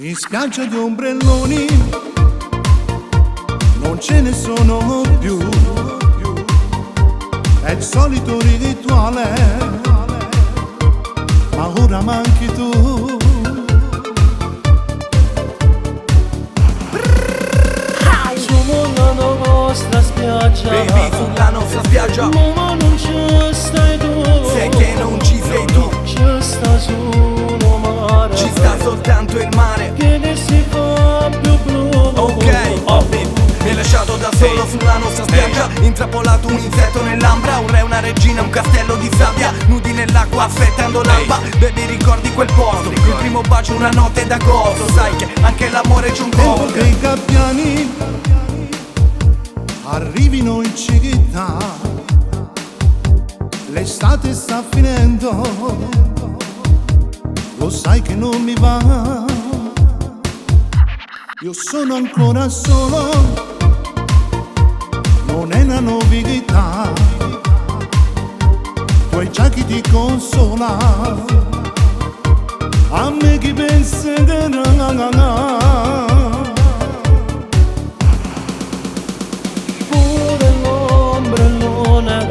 In spiaggia di ombrelloni non ce ne sono più, è il solito rituale, ma ora manchi tu. Sulla nostra spiaggia, baby, sulla nostra spiaggia, ma non ci stai tu. sai che non ci sei tu, Ci sta solo mare, ci sta soltanto il mare. che ne si fa più blu. Ok, Hobby, mi hai lasciato da solo sulla nostra spiaggia, intrappolato un insetto nell'ambra, un re, una regina, un castello di sabbia, nudi nell'acqua aspettando l'alba. Baby, ricordi quel posto, il primo bacio una notte d'agosto. Sai che anche l'amore c'è un Tempo che costo. i gabbiani arrivino in città, l'estate sta finendo, lo sai che non mi va. Io sono ancora solo, non è una novità, poi già chi ti consola, a me chi pensa che Pure l'ombrellone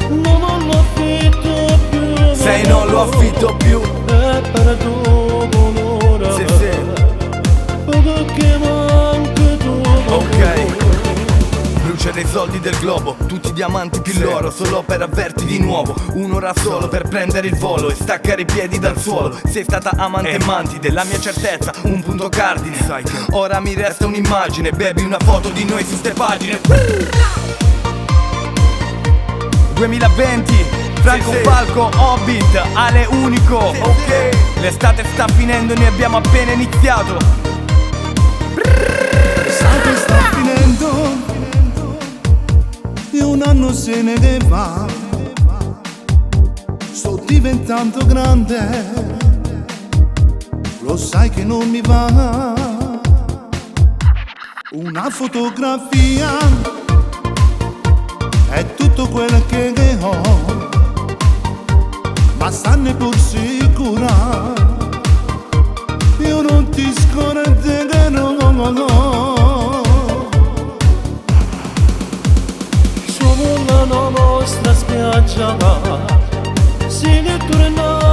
non lo affitto più. Sei non lo affitto più. E per tu colore, Sì, sì. poco che manca tu. Ok. Bruciare i soldi del globo, tutti i diamanti più l'oro, solo per averti di nuovo. Un'ora solo per prendere il volo e staccare i piedi dal suolo. Sei stata amante e manti della mia certezza, un punto cardine. Sai che ora mi resta un'immagine, baby, una foto di noi su ste pagine. 2020, Franco Falco, Hobbit, Ale Unico. Ok, l'estate sta finendo e noi abbiamo appena iniziato. l'estate sta finendo e un anno se ne va, sto diventando grande, lo sai che non mi va. Una fotografia è tutto quello che ho, ma stanne pur sicura, io non ti scorderò. Sulla nostra spiaggia, si ritorna